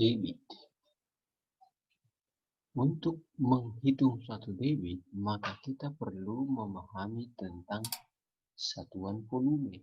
Debit. Untuk menghitung suatu debit, maka kita perlu memahami tentang satuan volume,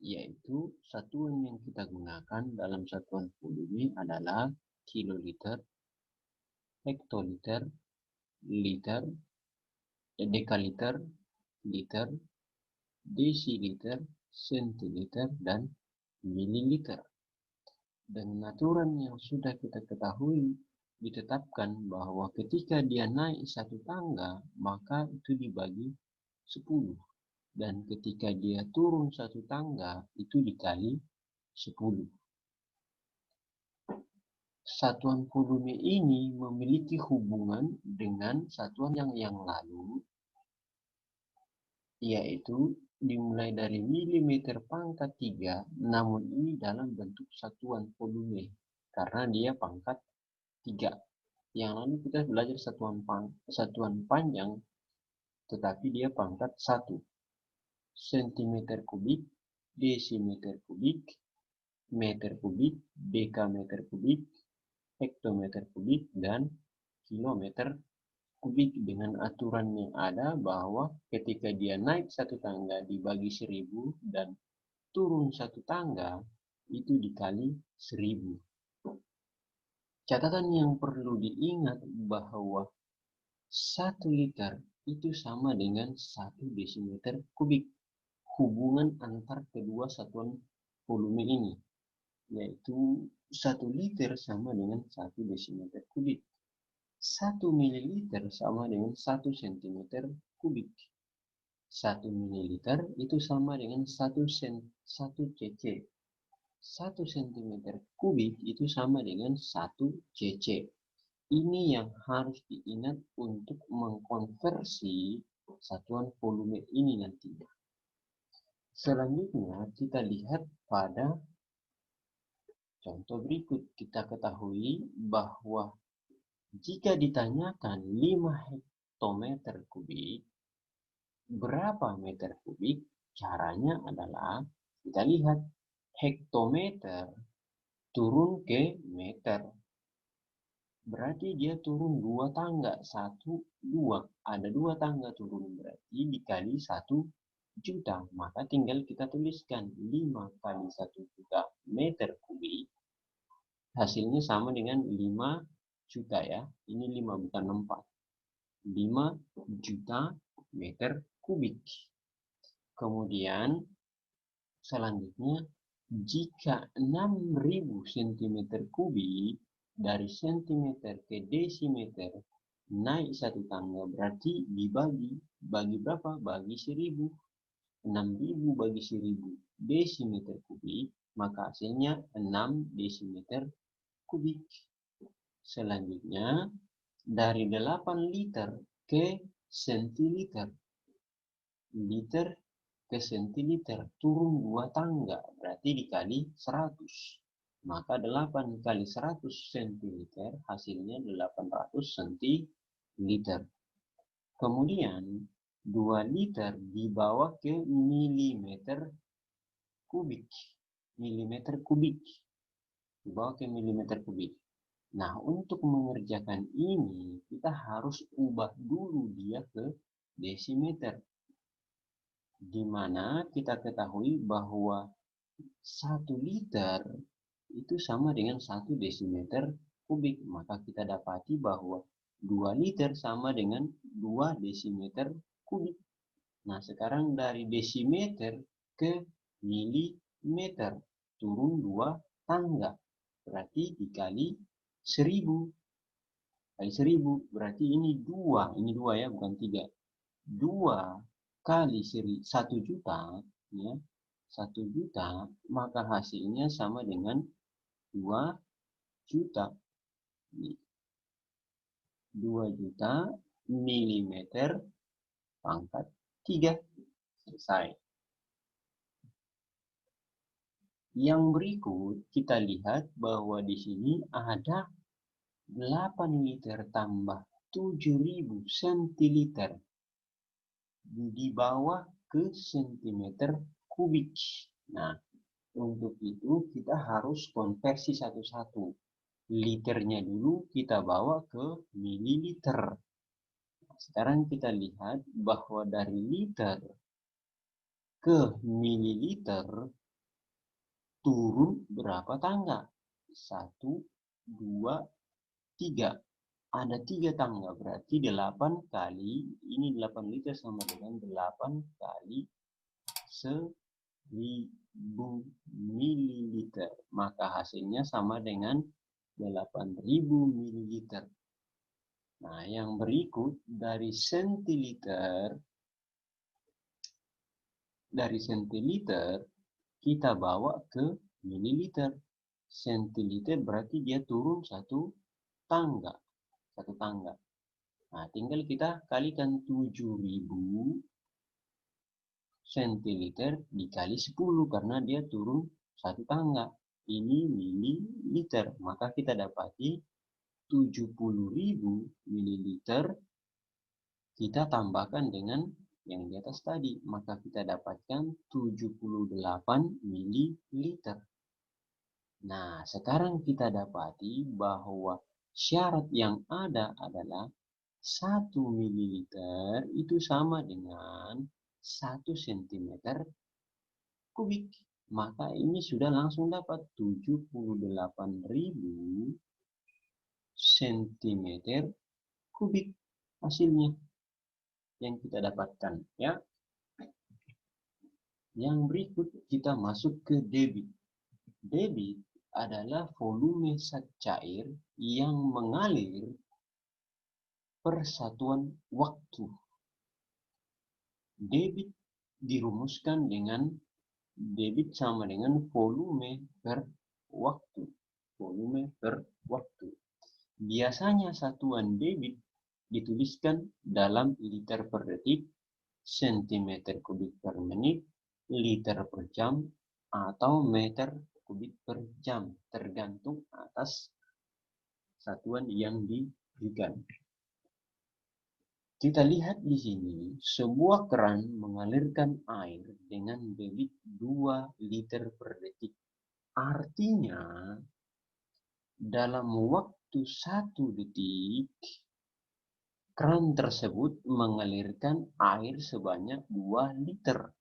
yaitu satuan yang kita gunakan dalam satuan volume adalah kiloliter, hektoliter, liter, dekaliter, liter, desiliter, sentiliter, dan mililiter. Dengan aturan yang sudah kita ketahui, ditetapkan bahwa ketika dia naik satu tangga, maka itu dibagi 10. Dan ketika dia turun satu tangga, itu dikali 10. Satuan volume ini memiliki hubungan dengan satuan yang lalu, yaitu dimulai dari milimeter pangkat 3, namun ini dalam bentuk satuan volume, karena dia pangkat 3. Yang lalu kita belajar satuan panjang, tetapi dia pangkat 1. Sentimeter kubik, desimeter kubik, meter kubik, dekameter kubik, hektometer kubik, dan kilometer kubik, dengan aturan yang ada bahwa ketika dia naik satu tangga dibagi 1000 dan turun satu tangga itu dikali 1000. Catatan yang perlu diingat bahwa 1 liter itu sama dengan 1 desimeter kubik. Hubungan antar kedua satuan volume ini, yaitu 1 liter sama dengan 1 desimeter kubik. 1 mililiter sama dengan 1 cm kubik. 1 mililiter itu sama dengan 1 cc. 1 cm kubik itu sama dengan 1 cc. Ini yang harus diingat untuk mengkonversi satuan volume ini nantinya. Selanjutnya kita lihat pada contoh berikut. Kita ketahui bahwa jika ditanyakan 5 hektometer kubik, berapa meter kubik? Caranya adalah kita lihat hektometer turun ke meter. Berarti dia turun 2 tangga, 1, 2. Ada 2 tangga turun, berarti dikali 1 juta. Maka tinggal kita tuliskan 5 kali 1 juta meter kubik. Hasilnya sama dengan 5 juta ya. Ini 5 bukan 4. 5 juta meter kubik. Kemudian selanjutnya, jika 6000 cm kubik dari sentimeter ke desimeter naik satu tangga, berarti bagi berapa? Bagi 1000. 6000 bagi 1000 desimeter kubik, maka hasilnya 6 desimeter kubik. Selanjutnya, dari 8 liter ke sentiliter. Liter ke sentiliter turun 2 tangga, berarti dikali 100. Maka 8 kali 100 centiliter hasilnya 800 centiliter. Kemudian 2 liter dibawa ke milimeter kubik. Milimeter kubik. Dibawa ke milimeter kubik. Nah, untuk mengerjakan ini, kita harus ubah dulu dia ke desimeter. Di mana kita ketahui bahwa 1 liter itu sama dengan 1 desimeter kubik. Maka kita dapati bahwa 2 liter sama dengan 2 desimeter kubik. Nah, sekarang dari desimeter ke milimeter turun 2 tangga. Berarti dikali 1000. Kali 1000 berarti ini 2 ya, bukan 3. 2 kali 1 juta ya. 1 juta, maka hasilnya sama dengan 2 juta. 2 juta milimeter pangkat 3. Selesai. Yang berikut kita lihat bahwa di sini ada 8 liter tambah 7000 centiliter di bawah ke sentimeter kubik. Nah, untuk itu kita harus konversi satu-satu. liternya dulu kita bawa ke mililiter. Sekarang kita lihat bahwa dari liter ke mililiter turun berapa tangga? 1, 2, 3. Ada 3 tangga, berarti 8 kali, ini 8 liter sama dengan 8 kali 1000 mililiter. Maka hasilnya sama dengan 8000 mililiter. Nah, yang berikut dari sentiliter kita bawa ke mililiter. Sentiliter berarti dia turun satu tangga. Nah, tinggal kita kalikan 7000 sentiliter dikali 10 karena dia turun satu tangga. Ini mililiter. Maka kita dapati 70.000 mililiter kita tambahkan dengan yang di atas tadi, maka kita dapatkan 78 mililiter. Nah, sekarang kita dapati bahwa syarat yang ada adalah 1 mililiter itu sama dengan 1 cm kubik. Maka ini sudah langsung dapat 78.000 cm kubik hasilnya yang kita dapatkan, ya. Yang berikut kita masuk ke debit. Debit adalah volume zat cair yang mengalir per satuan waktu. Debit dirumuskan dengan debit sama dengan volume per waktu. Volume per waktu. Biasanya satuan debit dituliskan dalam liter per detik, sentimeter kubik per menit, liter per jam, atau meter kubik per jam, tergantung atas satuan yang diberikan. Kita lihat di sini, sebuah keran mengalirkan air dengan debit 2 liter per detik. Artinya, dalam waktu 1 detik, keran tersebut mengalirkan air sebanyak 2 liter.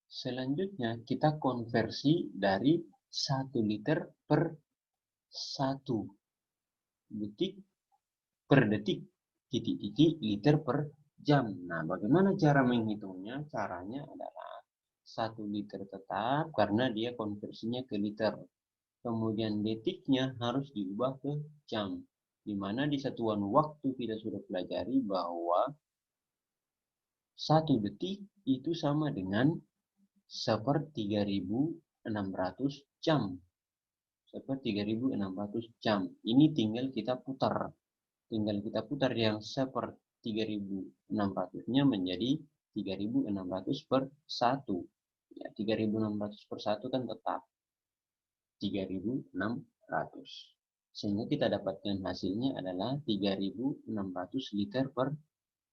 Selanjutnya, kita konversi dari 1 liter per 1 detik per detik, titik-titik liter per jam. Nah, bagaimana cara menghitungnya? Caranya adalah 1 liter tetap karena dia konversinya ke liter. Kemudian detiknya harus diubah ke jam. Di mana di satuan waktu kita sudah pelajari bahwa 1 detik itu sama dengan 1/3600 jam. 1/3600 jam. Ini tinggal kita putar. Yang 1/3600-nya menjadi 3600 per 1. Ya, 3600 per 1 kan tetap 3600. Sehingga kita dapatkan hasilnya adalah 3600 liter per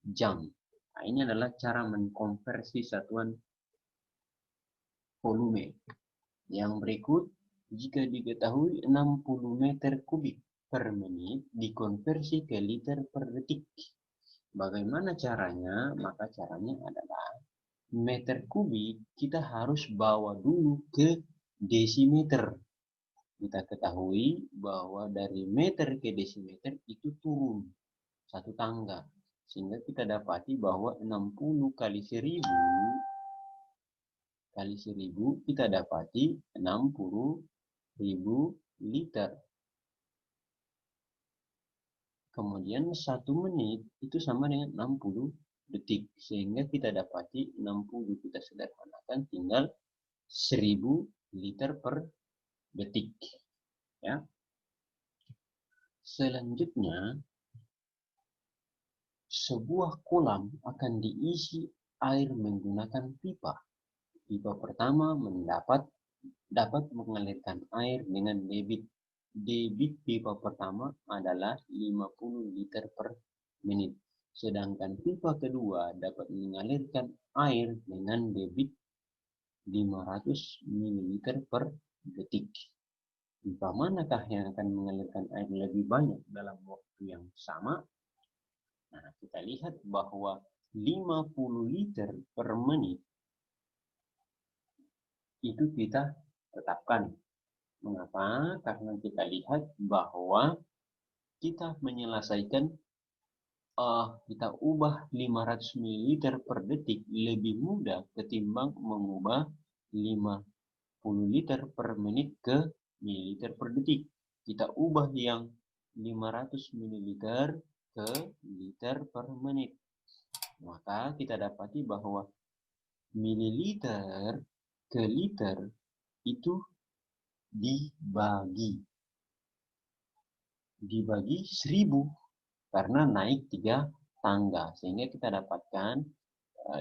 jam. Nah, ini adalah cara mengkonversi satuan volume. Yang berikut, jika diketahui 60 meter kubik per menit dikonversi ke liter per detik. Bagaimana caranya? Maka caranya adalah meter kubik kita harus bawa dulu ke desimeter. Kita ketahui bahwa dari meter ke desimeter itu turun satu tangga. Sehingga kita dapati bahwa 60 kali 1000 kita dapati 60.000 liter. Kemudian 1 menit itu sama dengan 60 detik. Sehingga kita dapati 60 kita sederhanakan tinggal 1000 liter per detik. Ya. Selanjutnya, sebuah kolam akan diisi air menggunakan pipa. Pipa pertama dapat mengalirkan air dengan debit. Debit pipa pertama adalah 50 liter per menit. Sedangkan pipa kedua dapat mengalirkan air dengan debit 500 ml per detik. Pipa manakah yang akan mengalirkan air lebih banyak dalam waktu yang sama? Nah, kita lihat bahwa 50 liter per menit itu kita tetapkan. Mengapa? Karena kita lihat bahwa kita menyelesaikan kita ubah 500 ml per detik lebih mudah ketimbang mengubah 50 liter per menit ke mililiter per detik. Kita ubah yang 500 ml ke liter per menit. Maka kita dapati bahwa mililiter ke liter itu dibagi 1000 karena naik 3 tangga, sehingga kita dapatkan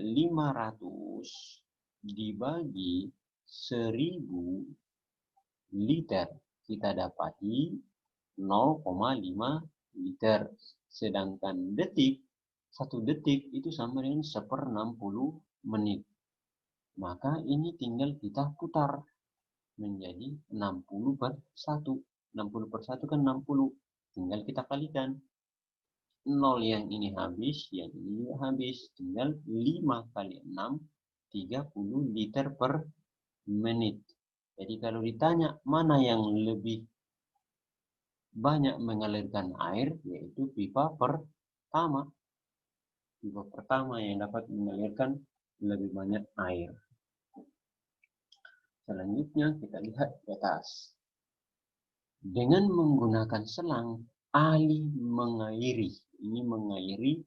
500 dibagi 1000 liter, kita dapati 0,5 liter. Sedangkan detik, 1 detik itu sama dengan 1/60 menit. Maka ini tinggal kita putar menjadi 60/1. 60/1 kan 60. Tinggal kita kalikan. 0 yang ini habis, yang ini habis. Tinggal 5 kali 6, 30 liter per menit. Jadi kalau ditanya mana yang lebih banyak mengalirkan air, yaitu pipa pertama. Pipa pertama yang dapat mengalirkan lebih banyak air. Selanjutnya kita lihat di atas. Dengan menggunakan selang, ahli mengairi. Ini mengairi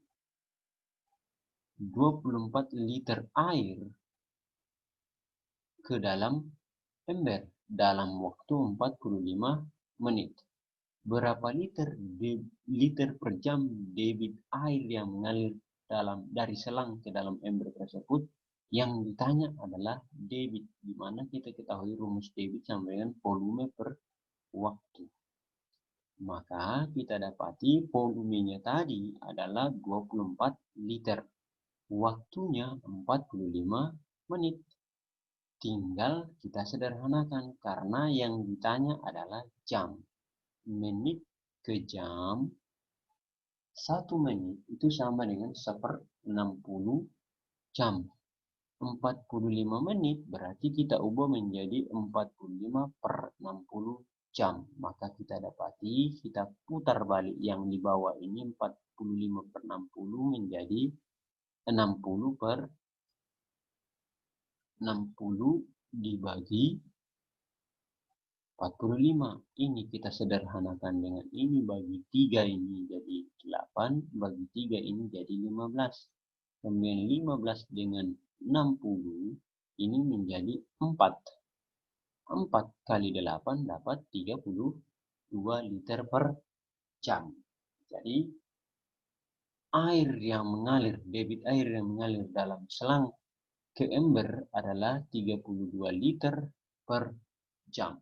24 liter air ke dalam ember dalam waktu 45 menit. Berapa liter per jam debit air yang mengalir dari selang ke dalam ember tersebut? Yang ditanya adalah debit, di mana kita ketahui rumus debit sama dengan volume per waktu. Maka kita dapati volumenya tadi adalah 24 liter. Waktunya 45 menit. Tinggal kita sederhanakan karena yang ditanya adalah jam. Menit ke jam, 1 menit itu sama dengan 1/60 jam. 45 menit berarti kita ubah menjadi 45/60 jam. Maka kita dapati, kita putar balik yang di bawah ini 45/60 menjadi 60/60 dibagi 45. Ini kita sederhanakan dengan ini, bagi 3 ini jadi 8, bagi 3 ini jadi 15. Kemudian 15 dengan 60 ini menjadi 4. 4 kali 8 dapat 32 liter per jam. Jadi air yang mengalir, debit air yang mengalir dalam selang ke ember adalah 32 liter per jam.